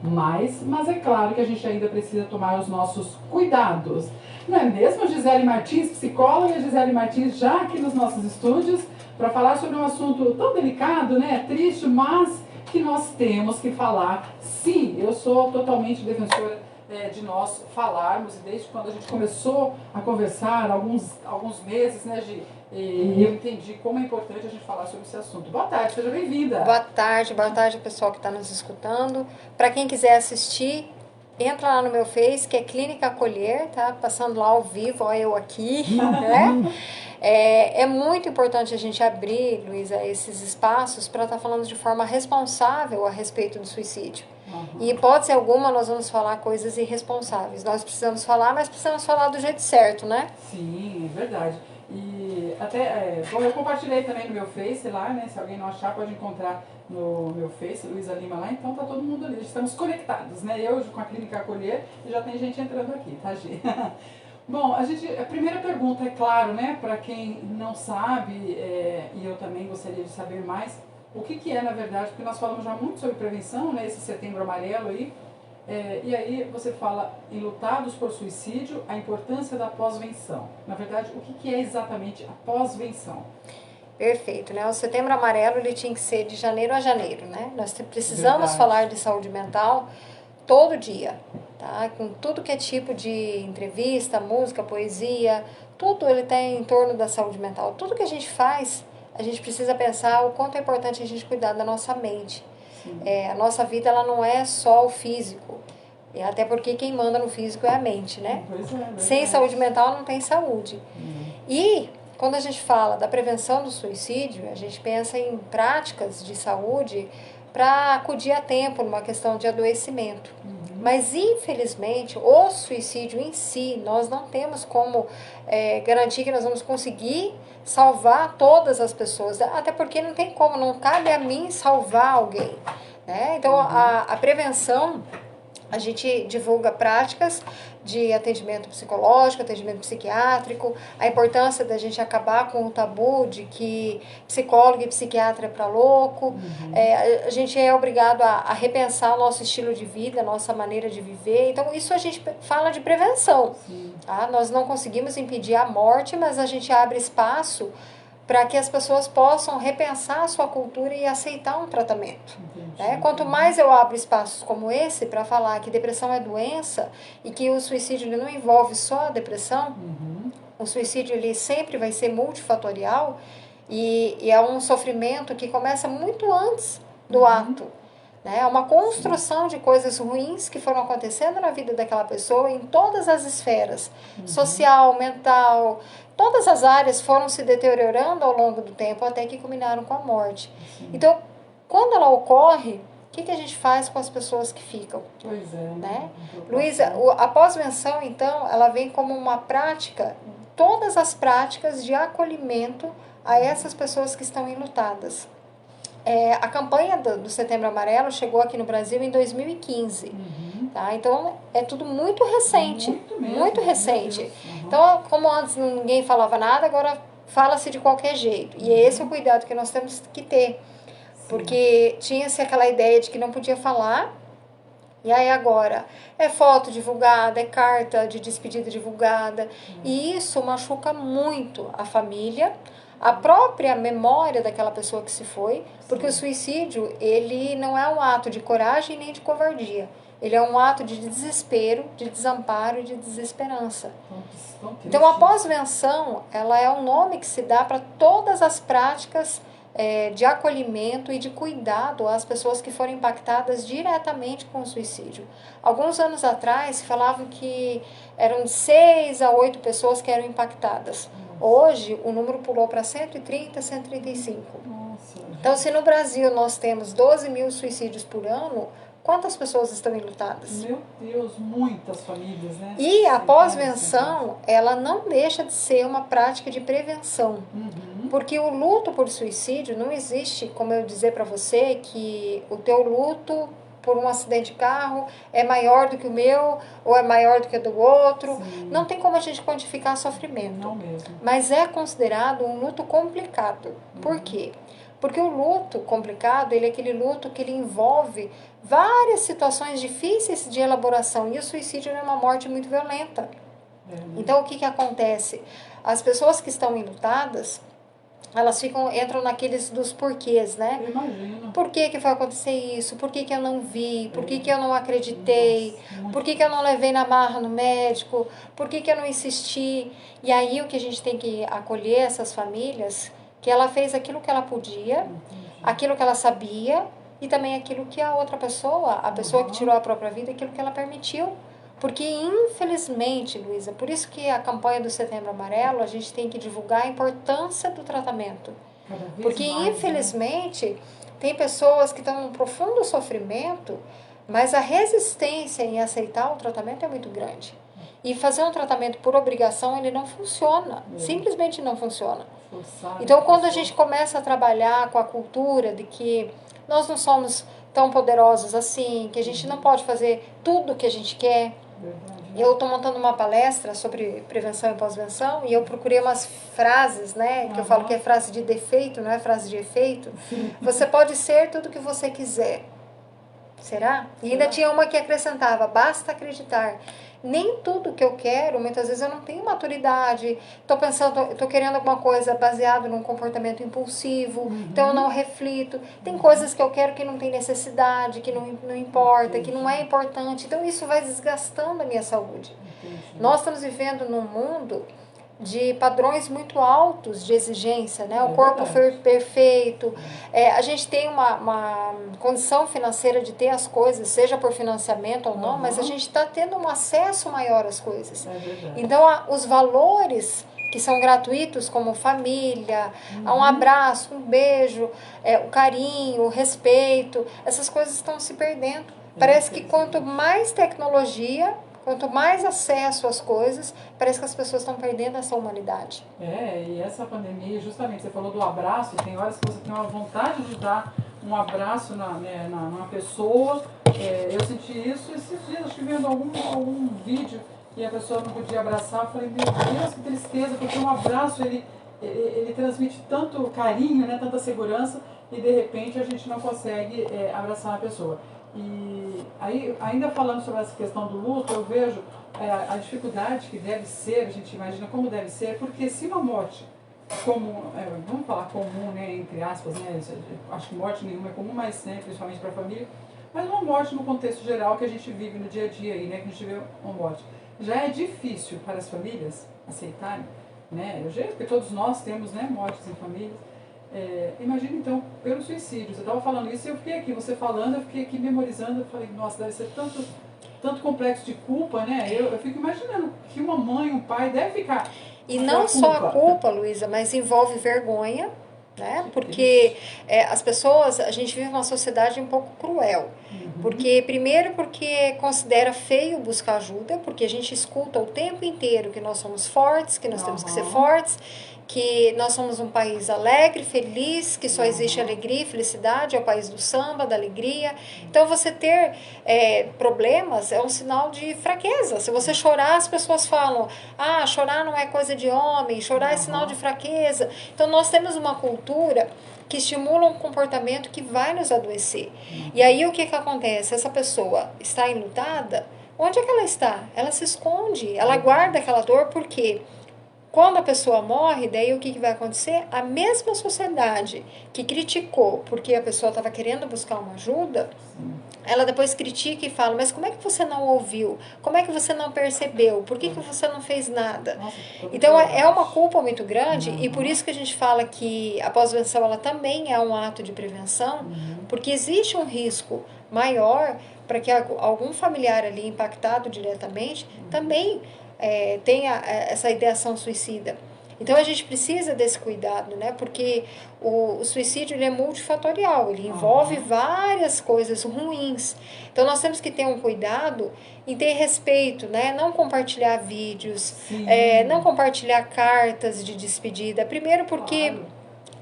Mas é claro que a gente ainda precisa tomar os nossos cuidados. Não é mesmo, Gisele Martins, psicóloga? Gisele Martins já aqui nos nossos estúdios para falar sobre um assunto tão delicado, né? Triste, mas que nós temos que falar. Sim, eu sou totalmente defensora de nós falarmos, e desde quando a gente começou a conversar, alguns meses, né, Gi? E eu entendi como é importante a gente falar sobre esse assunto. Boa tarde, seja bem-vinda. Boa tarde, pessoal que está nos escutando. Para quem quiser assistir, entra lá no meu Face, que é Clínica Acolher, tá? Passando lá ao vivo, ó, eu aqui, né? É muito importante a gente abrir, Luísa, esses espaços para estar falando de forma responsável a respeito do suicídio. Em hipótese alguma, nós vamos falar coisas irresponsáveis. Nós precisamos falar, mas precisamos falar do jeito certo, né? Sim, é verdade. E até, bom, eu compartilhei também no meu Face lá, né? Se alguém não achar, pode encontrar no meu Face, Luísa Lima lá, então tá todo mundo ali. Estamos conectados, né? Eu com a Clínica Acolher e já tem gente entrando aqui, tá, Gi? Bom, a primeira pergunta, é claro, né? Para quem não sabe, e eu também gostaria de saber mais, o que é, na verdade, porque nós falamos já muito sobre prevenção, né? Esse Setembro Amarelo aí. E aí você fala em lutados por suicídio, a importância da pós-venção. Na verdade, o que é exatamente a pós-venção? Perfeito, né? O Setembro Amarelo ele tinha que ser de janeiro a janeiro, né? Nós precisamos falar de saúde mental todo dia, tá? Com tudo que é tipo de entrevista, música, poesia, tudo ele tem em torno da saúde mental. Tudo que a gente faz, a gente precisa pensar o quanto é importante a gente cuidar da nossa mente. A nossa vida ela não é só o físico, até porque quem manda no físico é a mente, né? Sem saúde mental não tem saúde. E quando a gente fala da prevenção do suicídio, a gente pensa em práticas de saúde para acudir a tempo numa questão de adoecimento. Mas, infelizmente, o suicídio em si, nós não temos como garantir que nós vamos conseguir salvar todas as pessoas. Até porque não tem como, não cabe a mim salvar alguém, né? Então, a prevenção, a gente divulga práticas de atendimento psicológico, atendimento psiquiátrico, a importância da gente acabar com o tabu de que psicólogo e psiquiatra é para louco. A gente é obrigado a repensar o nosso estilo de vida, a nossa maneira de viver. Então, isso a gente fala de prevenção. Tá? Nós não conseguimos impedir a morte, mas a gente abre espaço para que as pessoas possam repensar a sua cultura e aceitar um tratamento. Né? Quanto mais eu abro espaços como esse para falar que depressão é doença e que o suicídio ele não envolve só a depressão, o suicídio ele sempre vai ser multifatorial e é um sofrimento que começa muito antes do ato. Né? É uma construção de coisas ruins que foram acontecendo na vida daquela pessoa em todas as esferas, social, mental, todas as áreas foram se deteriorando ao longo do tempo até que culminaram com a morte. Então, quando ela ocorre, o que a gente faz com as pessoas que ficam? Pois é. Né? Luísa, a pós-venção, então, ela vem como uma prática, todas as práticas de acolhimento a essas pessoas que estão enlutadas. A campanha do Setembro Amarelo chegou aqui no Brasil em 2015. Tá? Então, é tudo muito recente. Muito recente. Então, como antes ninguém falava nada, agora fala-se de qualquer jeito. E esse é o cuidado que nós temos que ter. Porque tinha-se aquela ideia de que não podia falar. E aí agora é foto divulgada, é carta de despedida divulgada. E isso machuca muito a família, a própria memória daquela pessoa que se foi, porque o suicídio, ele não é um ato de coragem nem de covardia. Ele é um ato de desespero, de desamparo e de desesperança. Então, a pós-venção, ela é um nome que se dá para todas as práticas de acolhimento e de cuidado às pessoas que foram impactadas diretamente com o suicídio. Alguns anos atrás, se falavam que eram de 6 a 8 pessoas que eram impactadas. Hoje, o número pulou para 130, 135. Então, se no Brasil nós temos 12 mil suicídios por ano, quantas pessoas estão enlutadas? Meu Deus, muitas famílias, né? E a pós-venção, ela não deixa de ser uma prática de prevenção. Porque o luto por suicídio não existe, como eu dizer para você, que o teu luto por um acidente de carro é maior do que o meu ou é maior do que o do outro. Não tem como a gente quantificar sofrimento. Não mesmo. Mas é considerado um luto complicado. Por quê? Porque o luto complicado, ele é aquele luto que ele envolve várias situações difíceis de elaboração. E o suicídio é uma morte muito violenta. Então, o que que acontece? As pessoas que estão enlutadas, elas entram naqueles dos porquês, né? Eu imagino. Por que que foi acontecer isso? Por que que eu não vi? Por que que eu não acreditei? Por que que eu não levei na marra no médico? Por que que eu não insisti? E aí o que a gente tem que acolher essas famílias, que ela fez aquilo que ela podia, aquilo que ela sabia e também aquilo que a outra pessoa, a pessoa que tirou a própria vida, aquilo que ela permitiu. Porque, infelizmente, Luísa, por isso que a campanha do Setembro Amarelo, a gente tem que divulgar a importância do tratamento. Porque, infelizmente, tem pessoas que estão em um profundo sofrimento, mas a resistência em aceitar o tratamento é muito grande. E fazer um tratamento por obrigação, ele não funciona. Simplesmente não funciona. Então, quando a gente começa a trabalhar com a cultura de que nós não somos tão poderosos assim, que a gente não pode fazer tudo o que a gente quer. Eu estou montando uma palestra sobre prevenção e pós-venção e eu procurei umas frases, né? Que eu falo que é frase de defeito, não é frase de efeito. Você pode ser tudo o que você quiser. Será? E ainda tinha uma que acrescentava, basta acreditar. Nem tudo que eu quero, muitas vezes eu não tenho maturidade, estou querendo alguma coisa baseado num comportamento impulsivo, então eu não reflito. Tem coisas que eu quero que não tem necessidade, que não importa, que não é importante. Então isso vai desgastando a minha saúde. Nós estamos vivendo num mundo de padrões muito altos de exigência, né? O corpo perfeito. A gente tem uma condição financeira de ter as coisas, seja por financiamento ou não, mas a gente está tendo um acesso maior às coisas. Então, os valores que são gratuitos, como família, um abraço, um beijo, o carinho, o respeito, essas coisas estão se perdendo. Parece que quanto mais tecnologia, quanto mais acesso às coisas, parece que as pessoas estão perdendo essa humanidade. E essa pandemia, justamente, você falou do abraço, tem horas que você tem uma vontade de dar um abraço numa pessoa. Eu senti isso esses dias, acho que vendo algum vídeo e a pessoa não podia abraçar. Eu falei, meu Deus, que tristeza, porque um abraço, ele transmite tanto carinho, né, tanta segurança, e de repente a gente não consegue abraçar a pessoa. E aí, ainda falando sobre essa questão do luto, eu vejo a dificuldade que deve ser, a gente imagina como deve ser, porque se uma morte comum, vamos falar comum, né, entre aspas, né, acho que morte nenhuma é comum, mas né, principalmente para a família, mas uma morte no contexto geral que a gente vive no dia a dia, aí, né, que a gente vê uma morte, já é difícil para as famílias aceitarem, né, porque todos nós temos, né, mortes em famílias. Imagina então, pelo suicídio, você estava falando isso e eu fiquei aqui, você falando, eu fiquei aqui memorizando, eu falei, nossa, deve ser tanto complexo de culpa, né? Eu fico imaginando que uma mãe, um pai deve ficar... E não só a culpa, Luísa, mas envolve vergonha, né? Porque as pessoas, a gente vive uma sociedade um pouco cruel. Primeiro porque considera feio buscar ajuda, porque a gente escuta o tempo inteiro que nós somos fortes, que nós temos que ser fortes, que nós somos um país alegre, feliz, que só existe alegria e felicidade, é o país do samba, da alegria. Então, você ter problemas é um sinal de fraqueza. Se você chorar, as pessoas falam, chorar não é coisa de homem, chorar é sinal de fraqueza. Então, nós temos uma cultura que estimula um comportamento que vai nos adoecer. E aí, o que acontece? Essa pessoa está enlutada, onde é que ela está? Ela se esconde, ela guarda aquela dor, porque quando a pessoa morre, daí o que vai acontecer? A mesma sociedade que criticou porque a pessoa estava querendo buscar uma ajuda, ela depois critica e fala, mas como é que você não ouviu? Como é que você não percebeu? Por que você não fez nada? Então, é uma culpa muito grande e por isso que a gente fala que a pós-venção ela também é um ato de prevenção, porque existe um risco maior para que algum familiar ali impactado diretamente também tenha essa ideação suicida. Então, a gente precisa desse cuidado, né? Porque o suicídio ele é multifatorial, ele envolve várias coisas ruins. Então, nós temos que ter um cuidado e ter respeito, né? Não compartilhar vídeos, não compartilhar cartas de despedida. Primeiro porque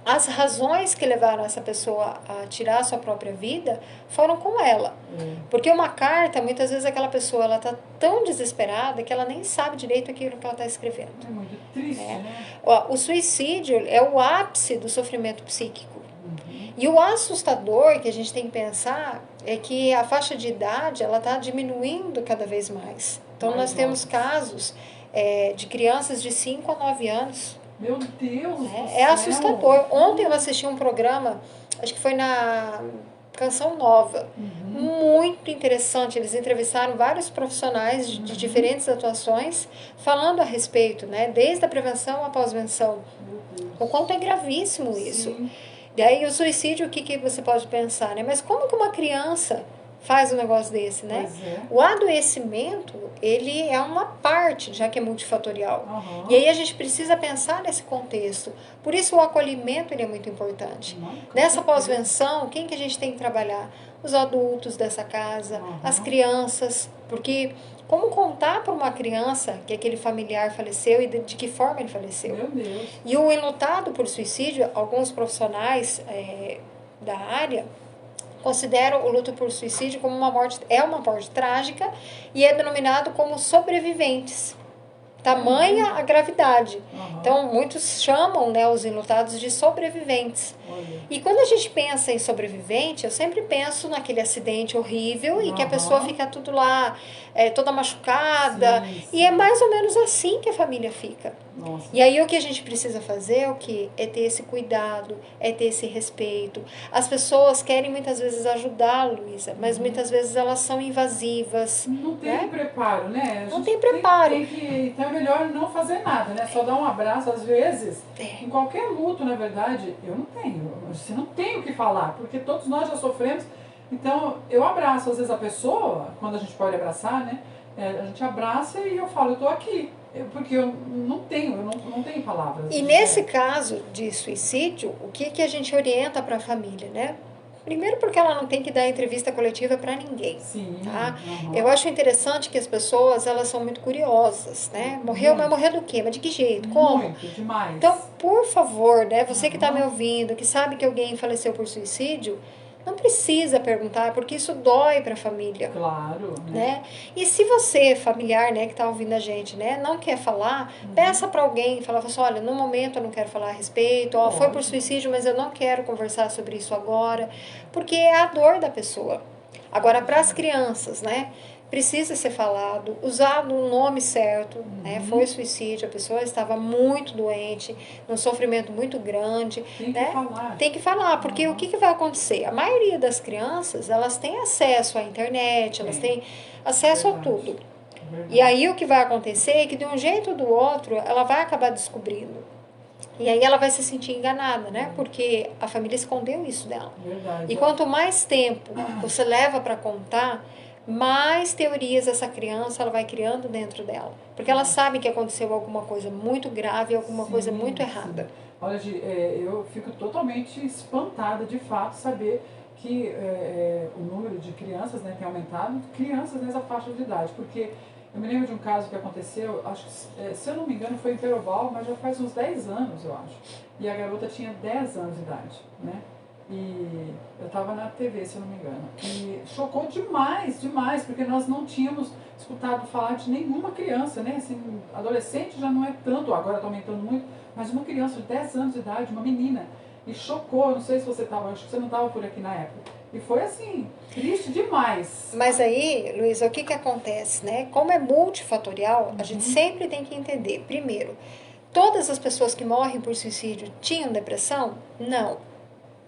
as razões que levaram essa pessoa a tirar a sua própria vida foram com ela. Porque uma carta, muitas vezes aquela pessoa ela está tão desesperada que ela nem sabe direito aquilo que ela está escrevendo. É muito triste, né? O suicídio é o ápice do sofrimento psíquico. E o assustador que a gente tem que pensar é que a faixa de idade ela está diminuindo cada vez mais. Então, nós temos casos de crianças de 5 a 9 anos. Meu Deus do céu! É assustador. Ontem eu assisti um programa, acho que foi na Canção Nova. Muito interessante. Eles entrevistaram vários profissionais de diferentes atuações, falando a respeito, né? Desde a prevenção à pós-venção. O quanto é gravíssimo isso. Sim. Daí o suicídio, o que você pode pensar, né? Mas como que uma criança faz um negócio desse, né? Pois é. O adoecimento, ele é uma parte, já que é multifatorial. Aham. E aí a gente precisa pensar nesse contexto. Por isso o acolhimento ele é muito importante. Nessa pós-venção, quem que a gente tem que trabalhar? Os adultos dessa casa, as crianças, porque como contar para uma criança que aquele familiar faleceu e de que forma ele faleceu? Meu Deus. E o enlutado por suicídio, alguns profissionais da área consideram o luto por suicídio como uma morte trágica e é denominado como sobreviventes. Tamanha a gravidade. Então, muitos chamam, né, os enlutados de sobreviventes. Olha. E quando a gente pensa em sobrevivente, eu sempre penso naquele acidente horrível e que a pessoa fica tudo lá, toda machucada. Sim. E é mais ou menos assim que a família fica. Nossa. E aí o que a gente precisa fazer é o quê? É ter esse cuidado, é ter esse respeito. As pessoas querem muitas vezes ajudar, Luísa, mas muitas vezes elas são invasivas. Não tem preparo, né? Não tem preparo. Então é melhor não fazer nada, né? Só dar um abraço às vezes. Em qualquer luto, na verdade, eu não tenho. Você não tem o que falar, porque todos nós já sofremos. Então, eu abraço às vezes a pessoa, quando a gente pode abraçar, né? A gente abraça e eu falo, eu tô aqui. Porque eu não tenho palavras. E nesse caso de suicídio, o que a gente orienta para a família, né? Primeiro porque ela não tem que dar entrevista coletiva para ninguém. Sim. Tá? Eu acho interessante que as pessoas, elas são muito curiosas, né? Morreu, mas morreu do quê? Mas de que jeito? Como? Muito, demais. Então, por favor, né? Você que está me ouvindo, que sabe que alguém faleceu por suicídio, não precisa perguntar, porque isso dói para a família. Claro. Né? E se você, familiar, né, que está ouvindo a gente, né, não quer falar, peça para alguém, fala assim, olha, no momento eu não quero falar a respeito, ó, foi por suicídio, mas eu não quero conversar sobre isso agora, porque é a dor da pessoa. Agora, para as crianças, né, precisa ser falado, usado o nome certo, né? Foi suicídio, a pessoa estava muito doente, num sofrimento muito grande. Tem né? que falar. Tem que falar, porque o que vai acontecer? A maioria das crianças, elas têm acesso à internet, elas têm acesso a tudo. E aí o que vai acontecer é que de um jeito ou do outro, ela vai acabar descobrindo. E aí ela vai se sentir enganada, né? Porque a família escondeu isso dela. Verdade. E quanto mais tempo você leva para contar, mais teorias essa criança ela vai criando dentro dela. Porque ela sabe que aconteceu alguma coisa muito grave, alguma coisa muito errada. Olha, eu fico totalmente espantada, de fato, saber que o número de crianças, né, tem aumentado, crianças nessa faixa de idade. Porque eu me lembro de um caso que aconteceu, acho que, se eu não me engano, foi em Peroval, mas já faz uns 10 anos, eu acho. E a garota tinha 10 anos de idade, né? E eu estava na TV, se eu não me engano. E chocou demais, demais, porque nós não tínhamos escutado falar de nenhuma criança, né? Assim, adolescente já não é tanto, agora está aumentando muito, mas uma criança de 10 anos de idade, uma menina. E chocou, não sei se você estava, acho que você não estava por aqui na época. E foi assim, triste demais. Mas aí, Luísa, o que acontece, né? Como é multifatorial, a gente sempre tem que entender. Primeiro, todas as pessoas que morrem por suicídio tinham depressão? Não.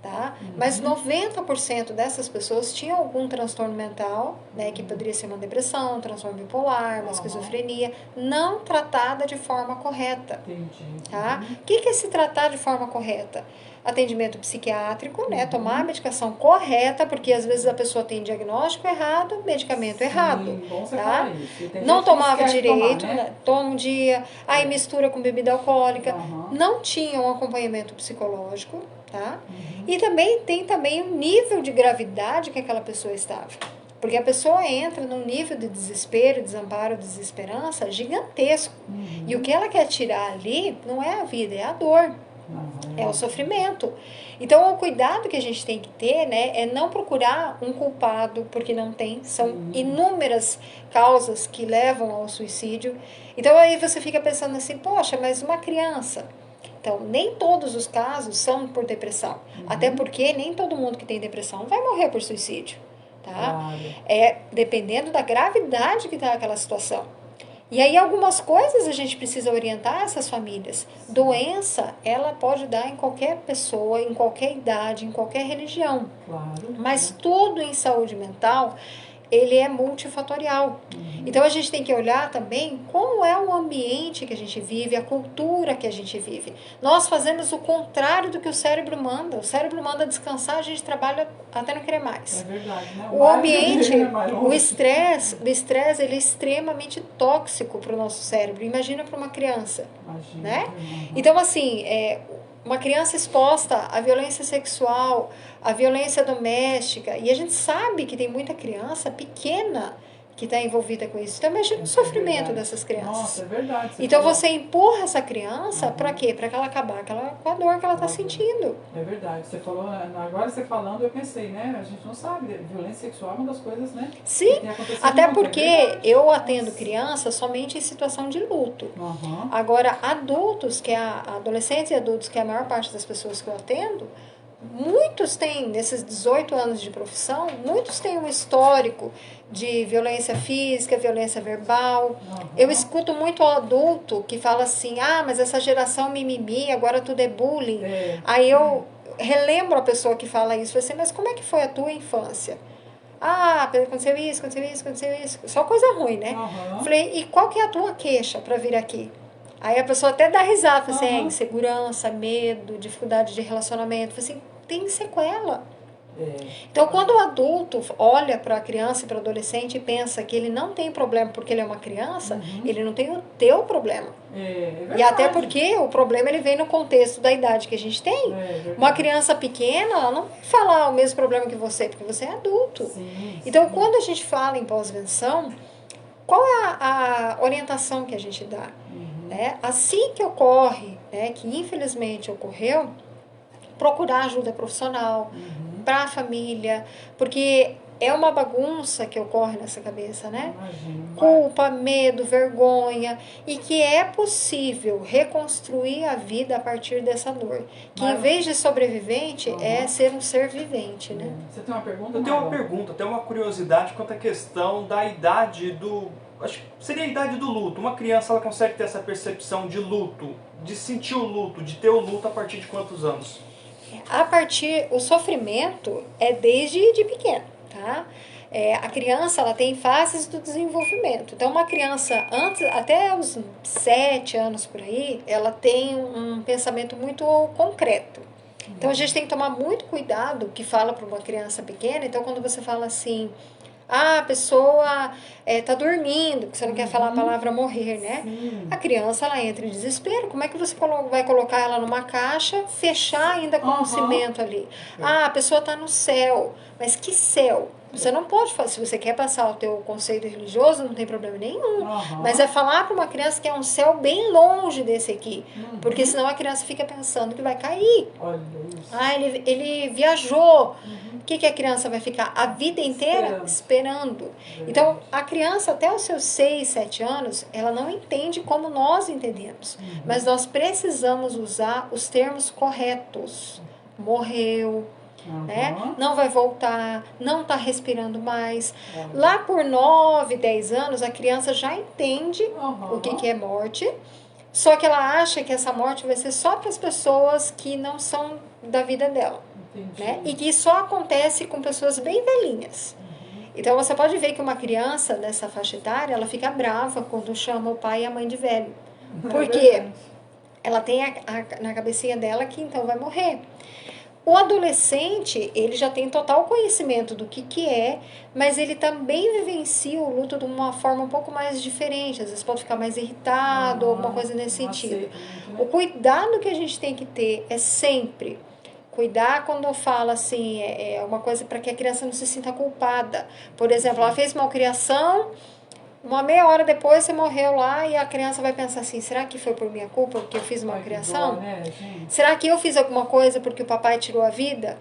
Tá? Mas 90% dessas pessoas tinham algum transtorno mental, né, que poderia ser uma depressão, um transtorno bipolar, uma esquizofrenia, não tratada de forma correta. Entendi. Tá? O que é se tratar de forma correta? Atendimento psiquiátrico, né, tomar a medicação correta, porque às vezes a pessoa tem diagnóstico errado, medicamento errado. Bom você tá? falar isso. Não tomava direito, tomar, né? toma um dia, aí mistura com bebida alcoólica, não tinha um acompanhamento psicológico. Tá? E também tem também o nível de gravidade que aquela pessoa estava. Porque a pessoa entra num nível de desespero, desamparo, desesperança gigantesco. E o que ela quer tirar ali não é a vida, é a dor. É o sofrimento. Então, o cuidado que a gente tem que ter, né, é não procurar um culpado, porque não tem. São inúmeras causas que levam ao suicídio. Então, aí você fica pensando assim, poxa, mas uma criança Então, nem todos os casos são por depressão. Até porque nem todo mundo que tem depressão vai morrer por suicídio. Tá? Claro. Dependendo da gravidade que está aquela situação. E aí algumas coisas a gente precisa orientar essas famílias. Doença, ela pode dar em qualquer pessoa, em qualquer idade, em qualquer religião. Claro. Mas tudo em saúde mental, ele é multifatorial. Então a gente tem que olhar também como é o ambiente que a gente vive, a cultura que a gente vive. Nós fazemos o contrário do que o cérebro manda. O cérebro manda descansar, a gente trabalha até não querer mais. É verdade, né? O ambiente, o estresse, ele é extremamente tóxico para o nosso cérebro. Imagina para uma criança. Imagina. Né? Então, assim, uma criança exposta à violência sexual, à violência doméstica, e a gente sabe que tem muita criança pequena que está envolvida com isso. Então, imagina o sofrimento dessas crianças. Nossa, é verdade. Então, você empurra essa criança para quê? Para que ela acabar com a dor que ela está sentindo. É verdade. Você falou, agora você falando, eu pensei, né? A gente não sabe, violência sexual é uma das coisas, né? Sim, até porque eu atendo crianças somente em situação de luto. Agora, adultos, adolescentes e adultos, que é a maior parte das pessoas que eu atendo, muitos têm, nesses 18 anos de profissão, muitos têm um histórico de violência física, violência verbal. Eu escuto muito adulto que fala assim, mas essa geração mimimi, agora tudo é bullying. Aí eu relembro a pessoa que fala isso, assim, mas como é que foi a tua infância? Aconteceu isso, aconteceu isso, aconteceu isso. Só coisa ruim, né? Falei, e qual que é a tua queixa para vir aqui? Aí a pessoa até dá risada, fala assim, insegurança, medo, dificuldade de relacionamento. Falei assim, tem sequela. Então, quando o adulto olha para a criança e para o adolescente e pensa que ele não tem problema porque ele é uma criança, ele não tem o teu problema. E até porque o problema ele vem no contexto da idade que a gente tem. Uma criança pequena, ela não vai falar o mesmo problema que você, porque você é adulto. Então, quando a gente fala em pós-venção, qual é a orientação que a gente dá? Assim que ocorre, que infelizmente ocorreu, procurar ajuda profissional para a família, porque é uma bagunça que ocorre nessa cabeça, né? Culpa, medo, vergonha, e que é possível reconstruir a vida a partir dessa dor. Que em vez de sobrevivente, é ser um ser vivente, né? Você tem uma pergunta? Eu tenho uma pergunta, tenho uma curiosidade quanto à questão da idade acho que seria a idade do luto. Uma criança, ela consegue ter essa percepção de luto, de sentir o luto, de ter o luto a partir de quantos anos? O sofrimento é desde de pequeno, tá? A criança, ela tem fases do desenvolvimento. Então, uma criança, até os 7 anos por aí, ela tem um pensamento muito concreto. Então, a gente tem que tomar muito cuidado que fala para uma criança pequena. Então, quando você fala assim, a pessoa está dormindo, porque você não quer falar a palavra morrer, né? A criança, ela entra em desespero. Como é que você vai colocar ela numa caixa, fechar ainda com um cimento ali? A pessoa está no céu. Mas que céu? Você não pode fazer. Se você quer passar o teu conceito religioso, não tem problema nenhum. Mas é falar para uma criança que é um céu bem longe desse aqui. Porque senão a criança fica pensando que vai cair. Olha isso. Ele viajou. O que a criança vai ficar a vida inteira esperando? Então, a criança, até os seus 6, 7 anos, ela não entende como nós entendemos. Mas nós precisamos usar os termos corretos. Morreu. Não vai voltar, não está respirando mais. Lá por 9, 10 anos, a criança já entende o que é morte, só que ela acha que essa morte vai ser só para as pessoas que não são da vida dela. Né? E que só acontece com pessoas bem velhinhas. Então você pode ver que uma criança nessa faixa etária, ela fica brava quando chama o pai e a mãe de velho. Porque ela tem na cabecinha dela que então vai morrer. O adolescente, ele já tem total conhecimento do que é, mas ele também vivencia o luto de uma forma um pouco mais diferente. Às vezes pode ficar mais irritado, alguma coisa nesse sentido. O cuidado que a gente tem que ter é sempre cuidar quando eu falo assim, uma coisa para que a criança não se sinta culpada. Por exemplo, ela fez malcriação, uma meia hora depois você morreu lá e a criança vai pensar assim, será que foi por minha culpa porque eu fiz malcriação? Será que eu fiz alguma coisa porque o papai tirou a vida?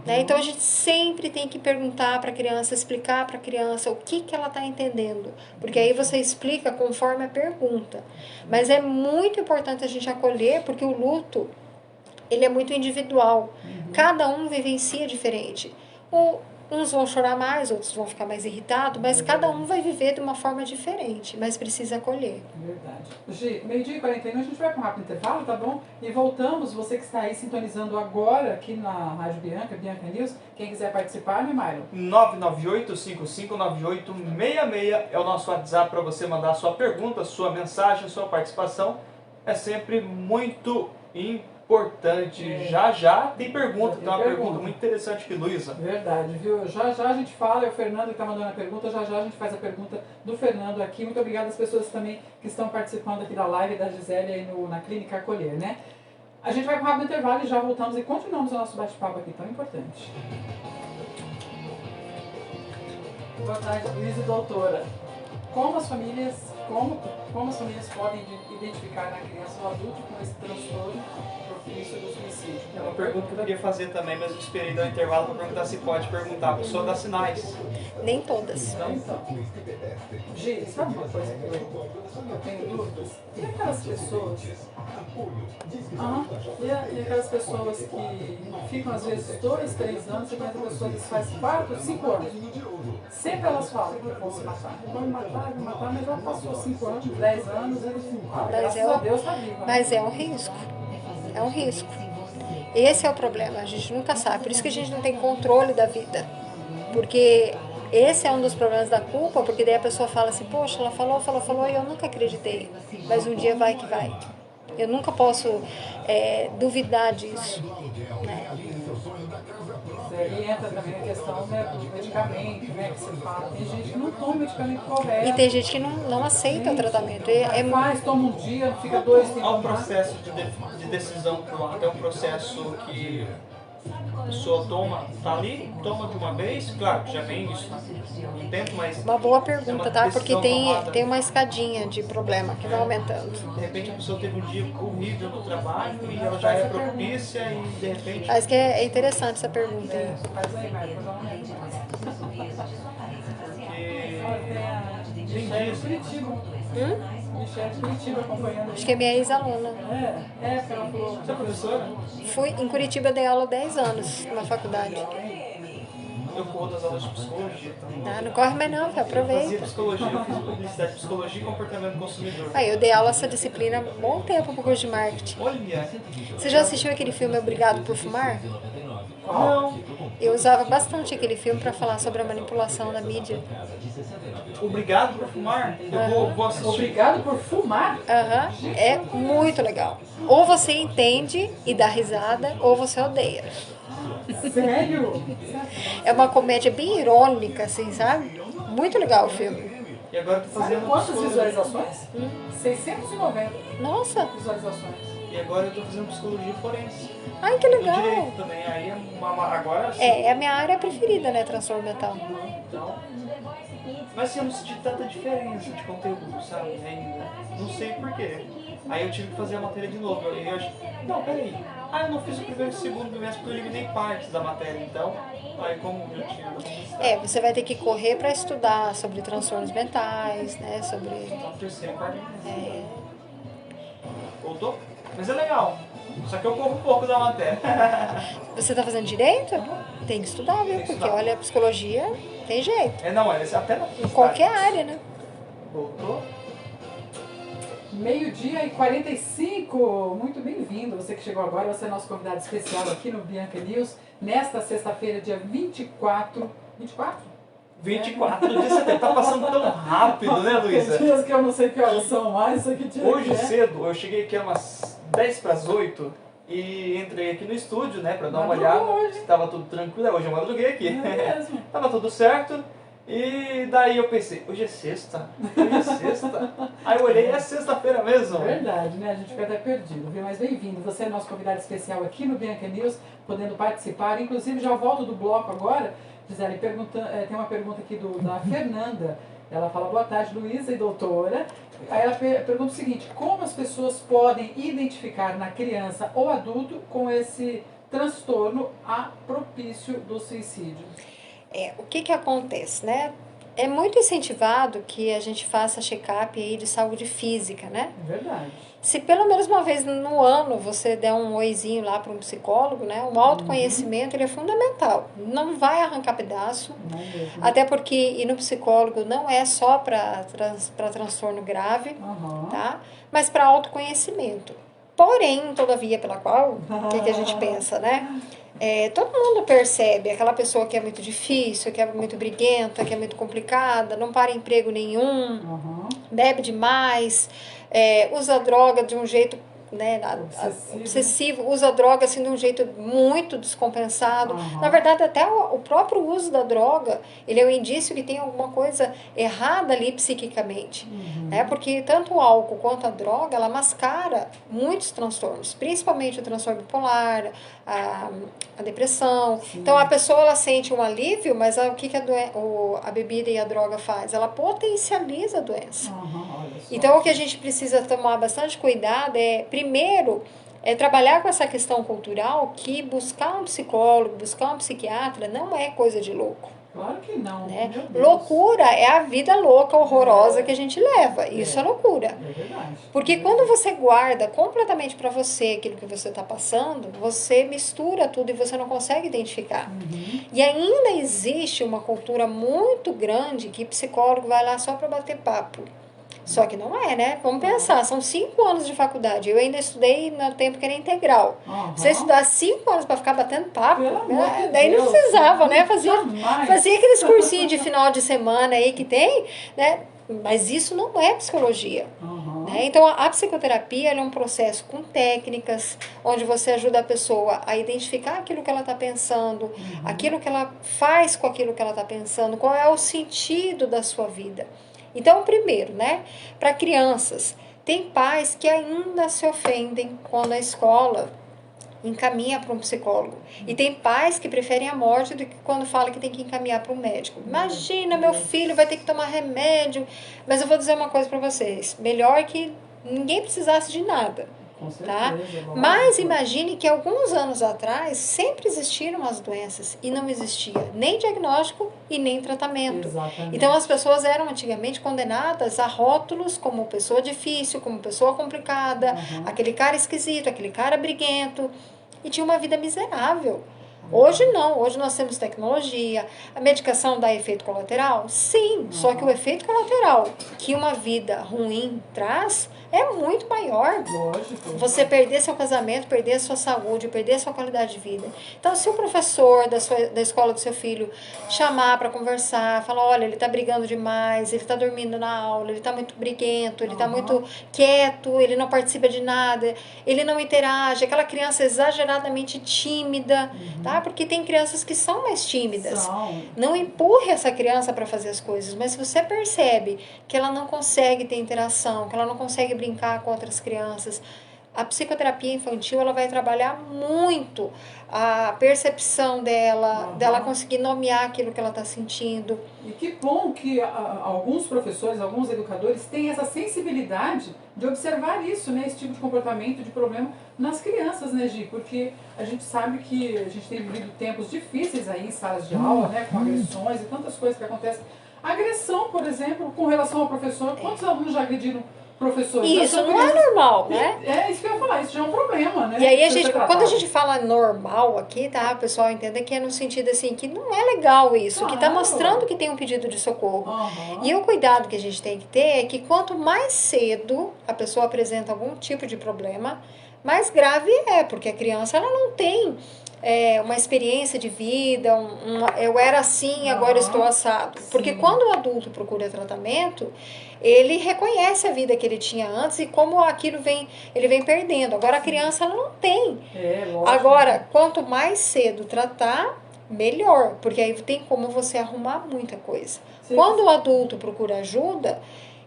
Né? Então a gente sempre tem que perguntar para a criança, explicar para a criança o que ela está entendendo, porque aí você explica conforme a pergunta. Mas é muito importante a gente acolher, porque o luto ele é muito individual. Cada um vivencia diferente. Uns vão chorar mais, outros vão ficar mais irritados, mas cada um vai viver de uma forma diferente, mas precisa acolher. Verdade. Gi, 12h41, a gente vai para um rápido intervalo, tá bom? E voltamos, você que está aí sintonizando agora aqui na Rádio Bianca, Bianca News, quem quiser participar, né, Myron? 998-5598-66 é o nosso WhatsApp para você mandar sua pergunta, sua mensagem, sua participação. É sempre muito importante. Já tem pergunta, tem uma pergunta muito interessante aqui, Luísa. Verdade, viu? Já a gente fala, é o Fernando que está mandando a pergunta, já a gente faz a pergunta do Fernando aqui. Muito obrigada às pessoas também que estão participando aqui da live da Gisele aí na Clínica Acolher, né? A gente vai para um rápido intervalo e já voltamos e continuamos o nosso bate-papo aqui tão importante. Boa tarde, Luiz e doutora. Como as famílias podem identificar na criança ou adulto com esse transtorno propício do suicídio? É uma pergunta que eu queria fazer também, mas eu esperei dar um intervalo para perguntar se pode perguntar. A pessoa dá sinais. Nem todas. Então, Gi, sabe uma coisa que eu tenho dúvidas? E aquelas pessoas... E aquelas pessoas que ficam às vezes 2, 3 anos, você conhece a pessoa que faz 4, 5 anos. Sempre elas falam que vão se matar. Vão me matar, mas já passou 5 anos, 10 anos, eles graças a Deus está vivo. Mas é um risco. É um risco. Esse é o problema, a gente nunca sabe. Por isso que a gente não tem controle da vida. Porque esse é um dos problemas da culpa, porque daí a pessoa fala assim, poxa, ela falou e eu nunca acreditei. Mas um dia vai que vai. Eu nunca posso duvidar disso. Né? E entra também a questão, né, do medicamento, né, que você fala. Tem gente que não toma medicamento correto. E tem gente que não aceita o tratamento. Toma um dia, fica 2 sem tomar. Há um processo de decisão pro ato, é um processo que a pessoa toma de uma vez, claro que já vem isso um tempo, mas... Uma boa pergunta, tá? Porque tem uma escadinha de problema que vai aumentando. De repente a pessoa teve um dia horrível no trabalho e ela já é propícia e de repente... Acho que é interessante essa pergunta aí. Faz aí, Mário, vou dar uma olhadinha. Michelle de Curitiba. Michelle de Curitiba acompanhando. Acho que é minha ex-aluna. Porque ela falou... Você é professora? Em Curitiba eu dei aula há 10 anos na faculdade. Eu corro das aulas de psicologia também. Não corre mais não, Fazia aproveita. psicologia, eu fiz publicidade, psicologia e comportamento do consumidor. Aí eu dei aula essa disciplina há um bom tempo pro curso de marketing. Olha! Você já assistiu aquele filme Obrigado por Fumar? Não! Eu usava bastante aquele filme para falar sobre a manipulação da mídia. Obrigado por fumar? Eu vou assistir. Obrigado por fumar? É muito legal. Ou você entende e dá risada, ou você odeia. Sério? É uma comédia bem irônica, assim, sabe? Muito legal o filme. E agora eu tô Sabe fazendo quantas psicologia. visualizações? 690 Nossa, visualizações. E agora eu tô fazendo psicologia forense. ai que No legal. direito também. Aí agora sim. É a minha área preferida, né? Transtorno mental. Então, mas assim, eu não senti tanta diferença de conteúdo, sabe? Ainda. Não sei porquê. Aí eu tive que fazer a matéria de novo. Aí eu achei, não, peraí. Eu não fiz o primeiro e o segundo bimestre porque eu eliminei partes da matéria. Então, aí como eu tinha... Você vai ter que correr para estudar sobre transtornos mentais, né? Sobre... Então, terceiro, quarto bimestre. Voltou? Mas é legal. Só que eu corro um pouco da matéria. Você tá fazendo direito? Tem que estudar, viu? Porque olha, a psicologia tem jeito. Não, até na Em qualquer área, né? Voltou? 12h45, muito bem-vindo. Você que chegou agora, você é nosso convidado especial aqui no Bianca News, nesta sexta-feira, dia 24. 24 de setembro. Tá passando tão rápido, né, Luísa? Tem dias que eu não sei que horas são mais, isso aqui dia Hoje que é. cedo, eu cheguei aqui umas 10 para as 8 e entrei aqui no estúdio, né, pra dar uma Madrugou olhada. hoje. Tava tudo tranquilo, hoje eu madruguei aqui. É mesmo. Tava tudo certo. E daí eu pensei, hoje é sexta? Aí eu olhei, é sexta-feira mesmo. Verdade, né? A gente fica até perdido, viu? Mas bem-vindo. Você é nosso convidado especial aqui no Bianca News, podendo participar. Inclusive, já volto do bloco agora. Gisele, tem uma pergunta aqui da Fernanda. Ela fala, boa tarde, Luísa e doutora. Aí ela pergunta o seguinte, como as pessoas podem identificar na criança ou adulto com esse transtorno propício do suicídio? O que acontece, né? É muito incentivado que a gente faça check-up aí de saúde física, né? É verdade. Se pelo menos uma vez no ano você der um oizinho lá para um psicólogo, né? O autoconhecimento ele é fundamental. Não vai arrancar pedaço. Não mesmo. Até porque ir no psicólogo não é só para transtorno grave, tá? Mas para autoconhecimento. Porém, todavia, pela qual, o que a gente pensa, né? Todo mundo percebe aquela pessoa que é muito difícil, que é muito briguenta, que é muito complicada, não para em emprego nenhum, bebe demais, usa droga de um jeito, né, obsessivo, usa droga assim de um jeito muito descompensado. Na verdade, até o próprio uso da droga, ele é um indício que tem alguma coisa errada ali psiquicamente. Né? Porque tanto o álcool quanto a droga, ela mascara muitos transtornos, principalmente o transtorno bipolar, a depressão. Sim. Então, a pessoa ela sente um alívio, mas o que a bebida e a droga faz? Ela potencializa a doença. Então, o que a gente precisa tomar bastante cuidado primeiro, trabalhar com essa questão cultural que buscar um psicólogo, buscar um psiquiatra não é coisa de louco. Claro que não. Né? Loucura é a vida louca, horrorosa que a gente leva. Isso é loucura. É verdade. Porque quando você guarda completamente para você aquilo que você está passando, você mistura tudo e você não consegue identificar. E ainda existe uma cultura muito grande que psicólogo vai lá só para bater papo. Só que não é, né? Vamos pensar, são 5 anos de faculdade. Eu ainda estudei no tempo que era integral. Você estudar 5 anos para ficar batendo papo, daí não precisava, né? Fazia aqueles cursinhos de final de semana aí que tem, né? Mas isso não é psicologia. Né? Então, a psicoterapia é um processo com técnicas, onde você ajuda a pessoa a identificar aquilo que ela está pensando, aquilo que ela faz com aquilo que ela está pensando, qual é o sentido da sua vida. Então, primeiro, né, para crianças, tem pais que ainda se ofendem quando a escola encaminha para um psicólogo. E tem pais que preferem a morte do que quando fala que tem que encaminhar para um médico. Imagina, meu filho vai ter que tomar remédio. Mas eu vou dizer uma coisa para vocês. Melhor que ninguém precisasse de nada. Com certeza, tá? Mas imagine que alguns anos atrás sempre existiram as doenças e não existia nem diagnóstico e nem tratamento. Exatamente. Então as pessoas eram antigamente condenadas a rótulos como pessoa difícil, como pessoa complicada, aquele cara esquisito, aquele cara briguento, e tinha uma vida miserável. Hoje não, hoje nós temos tecnologia, a medicação dá efeito colateral? Sim, só que o efeito colateral que uma vida ruim traz é muito maior. Lógico. Você perder seu casamento, perder a sua saúde, perder a sua qualidade de vida. Então, se o professor da escola do seu filho chamar para conversar, falar, olha, ele está brigando demais, ele está dormindo na aula, ele está muito briguento, ele está muito quieto, ele não participa de nada, ele não interage, aquela criança exageradamente tímida, tá? Porque tem crianças que são mais tímidas. Não empurre essa criança para fazer as coisas, mas se você percebe que ela não consegue ter interação, que ela não consegue brincar com outras crianças, a psicoterapia infantil ela vai trabalhar muito a percepção dela conseguir nomear aquilo que ela está sentindo. E que bom que alguns professores, alguns educadores têm essa sensibilidade de observar isso, né, esse tipo de comportamento, de problema nas crianças, né, Gi? Porque a gente sabe que a gente tem vivido tempos difíceis aí em salas de aula, né, com agressões e tantas coisas que acontecem. Agressão, por exemplo, com relação ao professor, quantos alunos já agrediram professores? Isso não é normal, né? É isso que eu ia falar, isso já é um problema, né? E aí quando a gente fala normal aqui, tá? O pessoal entenda que é no sentido assim, que não é legal isso, que tá mostrando que tem um pedido de socorro. E o cuidado que a gente tem que ter é que quanto mais cedo a pessoa apresenta algum tipo de problema, mais grave é, porque a criança ela não tem uma experiência de vida, eu era assim, agora estou assado. Porque quando o adulto procura tratamento, ele reconhece a vida que ele tinha antes e como aquilo ele vem perdendo. Agora a criança ela não tem. Agora, quanto mais cedo tratar, melhor, porque aí tem como você arrumar muita coisa. Quando o adulto procura ajuda,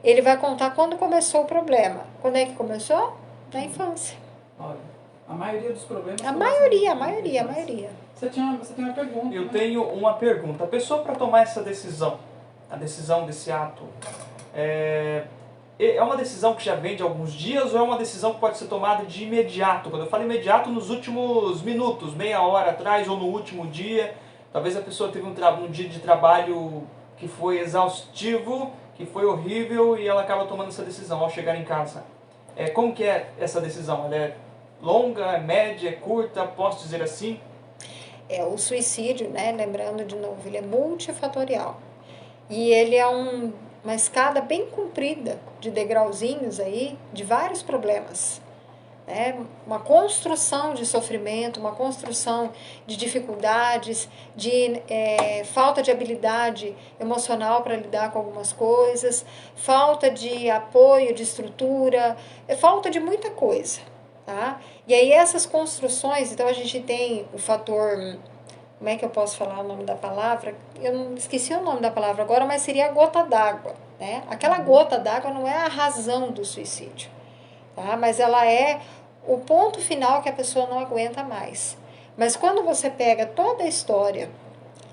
ele vai contar quando começou o problema. Quando é que começou? Na infância. Olha. A maioria dos problemas... A maioria. Você tem uma pergunta. Eu tenho uma pergunta. A pessoa, para tomar essa decisão, a decisão desse ato, é uma decisão que já vem de alguns dias ou é uma decisão que pode ser tomada de imediato? Quando eu falo imediato, nos últimos minutos, meia hora atrás ou no último dia. Talvez a pessoa teve um dia de trabalho que foi exaustivo, que foi horrível e ela acaba tomando essa decisão ao chegar em casa. Como que é essa decisão? Ela é longa, é média, é curta? Posso dizer assim? O suicídio, né, lembrando de novo, ele é multifatorial. E ele é uma escada bem comprida de degrauzinhos aí, de vários problemas. Né? Uma construção de sofrimento, uma construção de dificuldades, de falta de habilidade emocional para lidar com algumas coisas, falta de apoio, de estrutura, falta de muita coisa. Tá? E aí essas construções, então a gente tem o fator, como é que eu posso falar o nome da palavra? Eu não esqueci o nome da palavra agora, mas seria a gota d'água. Né? Aquela gota d'água não é a razão do suicídio, tá? Mas ela é o ponto final que a pessoa não aguenta mais. Mas quando você pega toda a história,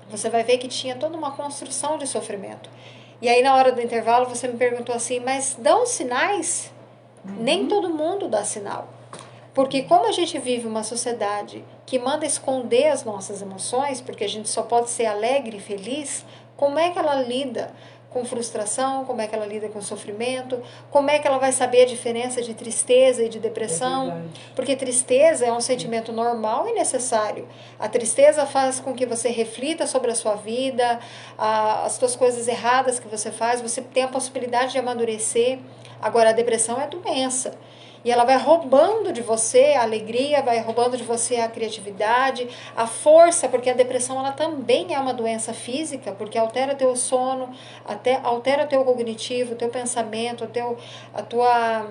você vai ver que tinha toda uma construção de sofrimento. E aí na hora do intervalo você me perguntou assim, mas dão sinais? Nem todo mundo dá sinal. Porque como a gente vive uma sociedade que manda esconder as nossas emoções, porque a gente só pode ser alegre e feliz, como é que ela lida com frustração, como é que ela lida com sofrimento, como é que ela vai saber a diferença de tristeza e de depressão, porque tristeza é um sentimento normal e necessário. A tristeza faz com que você reflita sobre a sua vida, as suas coisas erradas que você faz, você tem a possibilidade de amadurecer. Agora, a depressão é doença. E ela vai roubando de você a alegria, vai roubando de você a criatividade, a força, porque a depressão ela também é uma doença física, porque altera teu sono, altera teu cognitivo, teu pensamento, a tua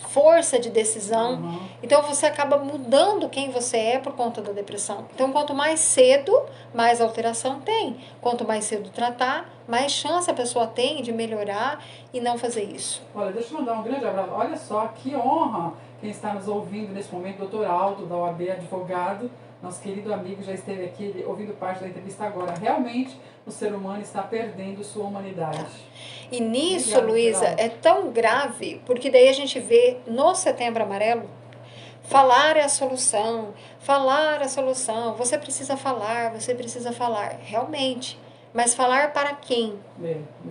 força de decisão. Então você acaba mudando quem você é por conta da depressão. Então quanto mais cedo, mais alteração tem. Quanto mais cedo tratar, mais chance a pessoa tem de melhorar e não fazer isso. Olha, deixa eu mandar um grande abraço. Olha só, que honra quem está nos ouvindo nesse momento, doutor Aldo, da OAB, advogado, nosso querido amigo, já esteve aqui ouvindo parte da entrevista agora. Realmente, o ser humano está perdendo sua humanidade. E nisso, Luísa, é tão grave, porque daí a gente vê no Setembro Amarelo, falar é a solução, você precisa falar, realmente. Mas falar para quem?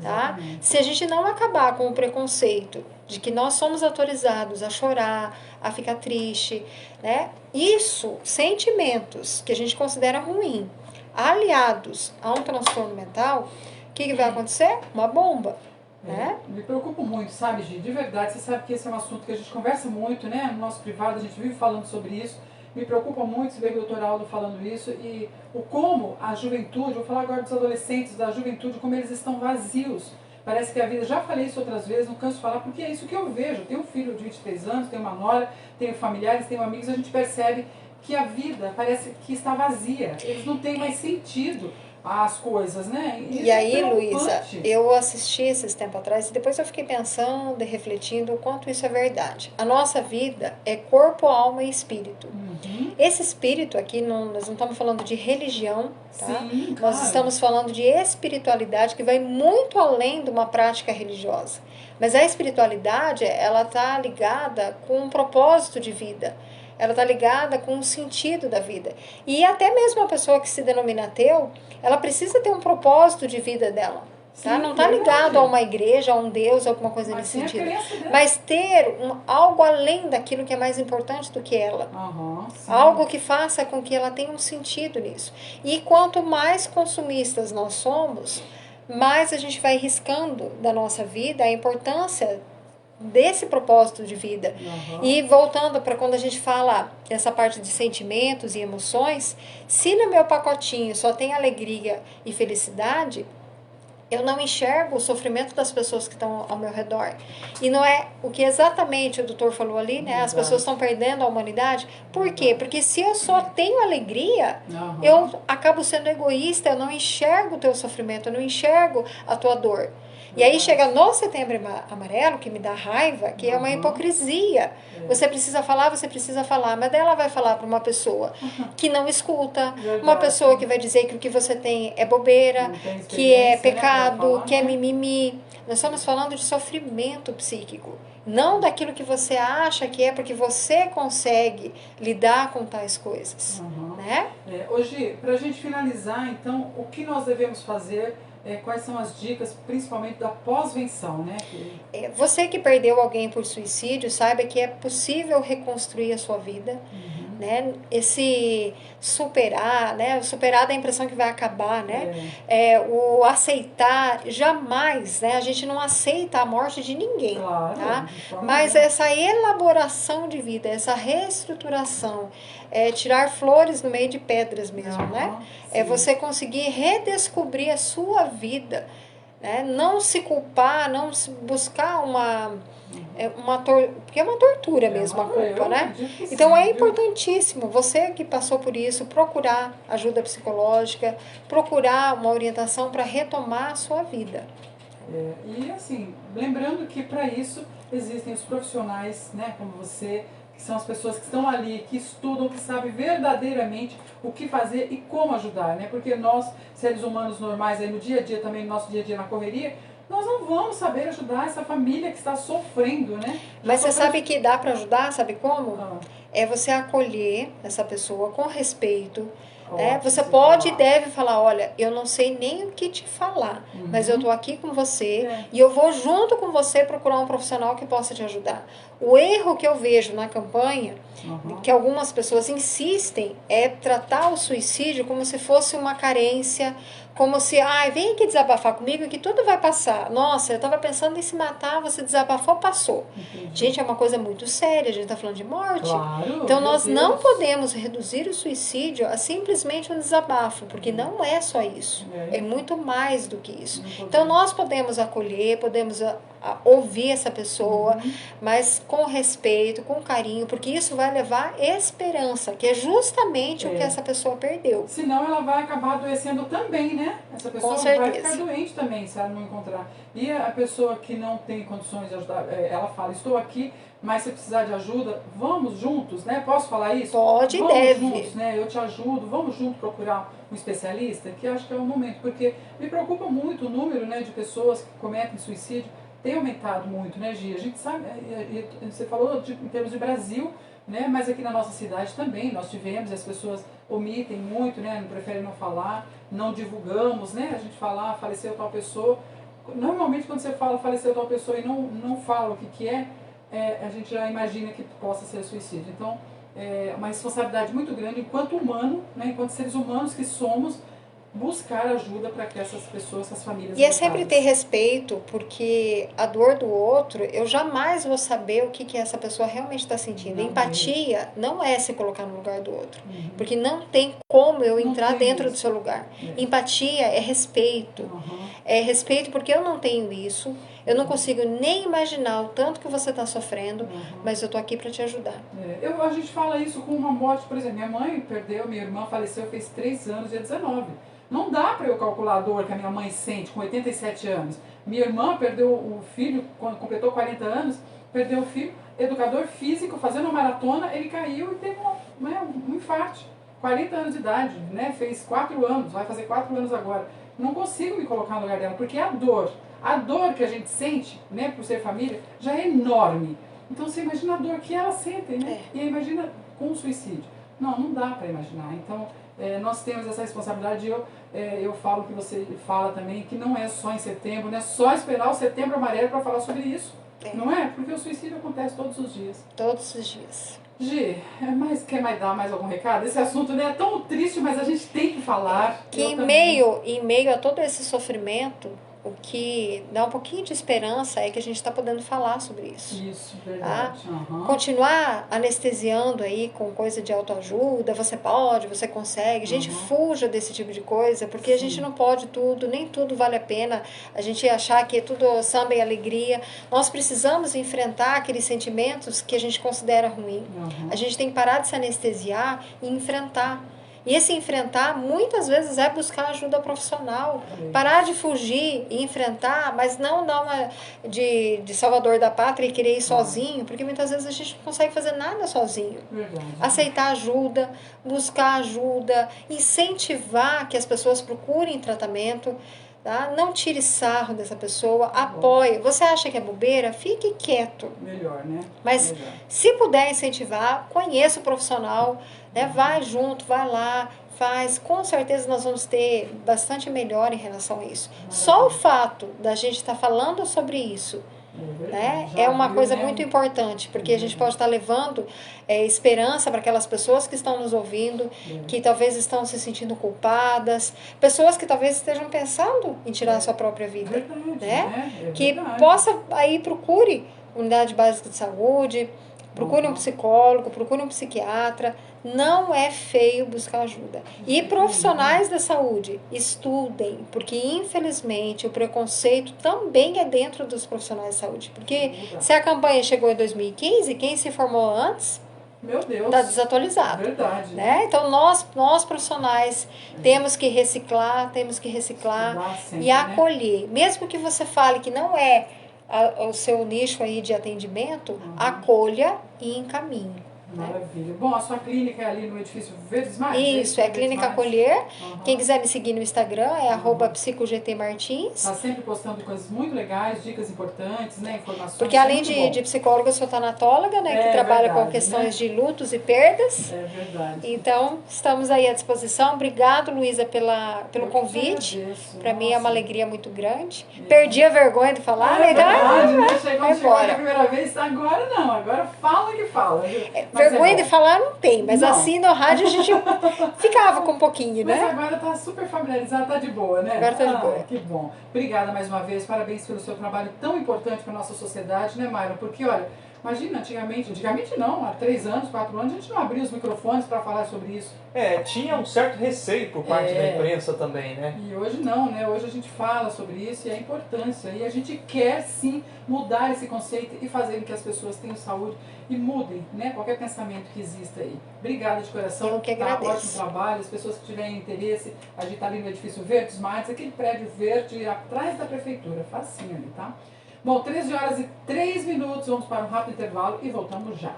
Tá? Se a gente não acabar com o preconceito de que nós somos autorizados a chorar, a ficar triste, né? Isso, sentimentos que a gente considera ruim, aliados a um transtorno mental, o que vai acontecer? Uma bomba. Né? Me preocupo muito, sabe, Gi? De verdade, você sabe que esse é um assunto que a gente conversa muito, né? No nosso privado, a gente vive falando sobre isso. Me preocupa muito ver o doutor Aldo falando isso e o como a juventude, vou falar agora dos adolescentes, da juventude, como eles estão vazios. Parece que a vida, já falei isso outras vezes, não canso de falar, porque é isso que eu vejo. Eu tenho um filho de 23 anos, tenho uma nora, tenho familiares, tenho amigos, a gente percebe que a vida parece que está vazia. Eles não têm mais sentido as coisas, né? E aí, Luísa, eu assisti esses tempos atrás e depois eu fiquei pensando e refletindo o quanto isso é verdade. A nossa vida é corpo, alma e espírito. Esse espírito aqui, nós não estamos falando de religião, tá? Sim, claro. Nós estamos falando de espiritualidade que vai muito além de uma prática religiosa. Mas a espiritualidade, ela está ligada com um propósito de vida. Ela está ligada com o sentido da vida. E até mesmo a pessoa que se denomina ateu, ela precisa ter um propósito de vida dela. Tá? Não está ligado a uma igreja, a um Deus, alguma coisa nesse sentido. Mas ter algo além daquilo que é mais importante do que ela. Algo que faça com que ela tenha um sentido nisso. E quanto mais consumistas nós somos, mais a gente vai riscando da nossa vida a importância desse propósito de vida. E voltando para quando a gente fala dessa parte de sentimentos e emoções, se no meu pacotinho só tem alegria e felicidade, eu não enxergo o sofrimento das pessoas que estão ao meu redor. E não é o que exatamente o doutor falou ali, né? As pessoas estão perdendo a humanidade. Por quê? Porque se eu só tenho alegria, eu acabo sendo egoísta, eu não enxergo o teu sofrimento, eu não enxergo a tua dor. E aí chega no Setembro Amarelo, que me dá raiva, que é uma hipocrisia. Você precisa falar, mas daí ela vai falar para uma pessoa que não escuta, uma pessoa que vai dizer que o que você tem é bobeira, que é pecado, que é mimimi. Nós estamos falando de sofrimento psíquico, não daquilo que você acha que é porque você consegue lidar com tais coisas, né? Hoje, para a gente finalizar, então, o que nós devemos fazer, quais são as dicas, principalmente da pós-venção, né? Você que perdeu alguém por suicídio, saiba que é possível reconstruir a sua vida, né? Esse superar, né? O superar dá a impressão que vai acabar, né? O aceitar, jamais, né? A gente não aceita a morte de ninguém, Claro, tá? Mas essa elaboração de vida, essa reestruturação, tirar flores no meio de pedras mesmo, né? É você conseguir redescobrir a sua vida, né? Não se culpar, não se buscar porque é uma tortura mesmo a culpa, né? Então é importantíssimo você que passou por isso procurar ajuda psicológica, procurar uma orientação para retomar a sua vida. E assim, lembrando que para isso existem os profissionais, né, como você, que são as pessoas que estão ali, que estudam, que sabem verdadeiramente o que fazer e como ajudar, né? Porque nós, seres humanos normais, aí no dia a dia também, no nosso dia a dia na correria, nós não vamos saber ajudar essa família que está sofrendo, né? Mas você sabe que dá para ajudar, sabe como? É você acolher essa pessoa com respeito. Você pode e deve falar, olha, eu não sei nem o que te falar, mas eu estou aqui com você e eu vou junto com você procurar um profissional que possa te ajudar. O erro que eu vejo na campanha, que algumas pessoas insistem, é tratar o suicídio como se fosse uma carência, como se, vem aqui desabafar comigo que tudo vai passar. Nossa, eu estava pensando em se matar, você desabafou, passou. Gente, é uma coisa muito séria, a gente está falando de morte. Claro, então nós não podemos reduzir o suicídio a simplesmente um desabafo, porque não é só isso. É muito mais do que isso. Então nós podemos acolher, podemos ouvir essa pessoa, mas com respeito, com carinho, porque isso vai levar esperança, que é justamente o que essa pessoa perdeu. Senão ela vai acabar adoecendo também, né? Essa pessoa vai ficar doente também, se ela não encontrar. E a pessoa que não tem condições de ajudar, ela fala, estou aqui, mas se precisar de ajuda, vamos juntos, né? Posso falar isso? Pode e vamos deve. Juntos, né? Eu te ajudo, vamos juntos procurar um especialista, que acho que é o momento, porque me preocupa muito o número, né, de pessoas que cometem suicídio. Tem aumentado muito, né, Gia? A gente sabe, você falou em termos de Brasil, né, mas aqui na nossa cidade também nós tivemos, as pessoas omitem muito, né, não preferem não falar, não divulgamos, né, a gente fala, faleceu tal pessoa. Normalmente quando você fala faleceu tal pessoa e não fala o que é, a gente já imagina que possa ser suicídio. Então, é uma responsabilidade muito grande enquanto humano, né, enquanto seres humanos que somos, buscar ajuda para que essas pessoas, essas famílias... E é sempre ter respeito, porque a dor do outro, eu jamais vou saber o que essa pessoa realmente está sentindo. Empatia não é se colocar no lugar do outro, porque não tem como eu entrar dentro do seu lugar. Empatia é respeito. É respeito porque eu não tenho isso, eu não consigo nem imaginar o tanto que você está sofrendo, mas eu estou aqui para te ajudar. A gente fala isso com uma morte, por exemplo, minha mãe perdeu, minha irmã faleceu, fez 3 anos, dia 19. Não dá para eu calcular a dor que a minha mãe sente com 87 anos. Minha irmã perdeu o filho, quando completou 40 anos, perdeu o filho, educador físico, fazendo uma maratona, ele caiu e teve um infarto. 40 anos de idade, né? Fez 4 anos, vai fazer 4 anos agora. Não consigo me colocar no lugar dela, porque a dor que a gente sente, né, por ser família, já é enorme. Então você imagina a dor que ela sente, né? E imagina com o suicídio. Não dá para imaginar. Então, nós temos essa responsabilidade. Eu falo que você fala também, que não é só em setembro, não é só esperar o Setembro Amarelo para falar sobre isso. Não é? Porque o suicídio acontece todos os dias. Todos os dias. Gi, quer dar mais algum recado? Esse assunto, né, é tão triste, mas a gente tem que falar. Que em meio a todo esse sofrimento, o que dá um pouquinho de esperança é que a gente está podendo falar sobre isso. Isso, verdade. Continuar anestesiando aí com coisa de autoajuda, você pode, você consegue. Gente, fuja desse tipo de coisa, porque a gente não pode tudo, nem tudo vale a pena a gente achar que é tudo samba e alegria. Nós precisamos enfrentar aqueles sentimentos que a gente considera ruim. A gente tem que parar de se anestesiar e enfrentar. E esse enfrentar, muitas vezes, é buscar ajuda profissional. Parar de fugir e enfrentar, mas não dar uma de salvador da pátria e querer ir sozinho, porque muitas vezes a gente não consegue fazer nada sozinho. Verdade. Aceitar ajuda, buscar ajuda, incentivar que as pessoas procurem tratamento. Tá? Não tire sarro dessa pessoa, apoie. Você acha que é bobeira? Fique quieto. Melhor, né? Mas Melhor. se puder incentivar, conheça o profissional, né? Vai junto, vai lá, faz. Com certeza nós vamos ter bastante melhor em relação a isso. Só o fato da gente estar falando sobre isso, né, é uma coisa muito importante, porque a gente pode estar levando esperança para aquelas pessoas que estão nos ouvindo, que talvez estão se sentindo culpadas, pessoas que talvez estejam pensando em tirar a sua própria vida, Verdade, né? É Que verdade. possa aí procure unidade básica de saúde, procure um psicólogo, procure um psiquiatra. Não é feio buscar ajuda. E profissionais da saúde, estudem, porque infelizmente o preconceito também é dentro dos profissionais de saúde. Porque se a campanha chegou em 2015, quem se formou antes Meu Deus. está desatualizado. Verdade. Né? Então nós profissionais temos que reciclar Estudar sempre, e acolher. Mesmo que você fale que não é o seu nicho aí de atendimento, acolha e encaminhe. Maravilha. Bom, a sua clínica é ali no edifício Verdes Mares? Isso, é Clínica Acolher. Uhum. Quem quiser me seguir no Instagram é @psicogtmartins. Está sempre postando coisas muito legais, dicas importantes, né? Informações. Porque além de psicóloga, eu sou tanatóloga, né? Que trabalha com questões de lutos e perdas. É verdade. Então, estamos aí à disposição. Obrigado, Luísa, pelo convite. Para mim é uma alegria muito grande. Perdi a vergonha de falar, né? Chegou a primeira vez, agora não, agora fala que fala. Vergonha de falar não tem, mas não. assim no rádio a gente ficava com um pouquinho, né? Mas agora tá super familiarizado, tá de boa, né? Agora tá de boa. Que bom. Obrigada mais uma vez, parabéns pelo seu trabalho tão importante para nossa sociedade, né, Mayra? Porque, olha, imagina, antigamente não, há 3 anos, 4 anos, a gente não abria os microfones para falar sobre isso. Tinha um certo receio por parte da imprensa também, né? E hoje não, né? Hoje a gente fala sobre isso e a importância. E a gente quer, sim, mudar esse conceito e fazer com que as pessoas tenham saúde e mudem, né? Qualquer pensamento que exista aí. Obrigada de coração. Eu que agradeço. Ótimo trabalho. As pessoas que tiverem interesse, a gente está ali no edifício Verdes Mares, aquele prédio verde atrás da prefeitura. Facinho ali, tá? Bom, 13h03, vamos para um rápido intervalo e voltamos já.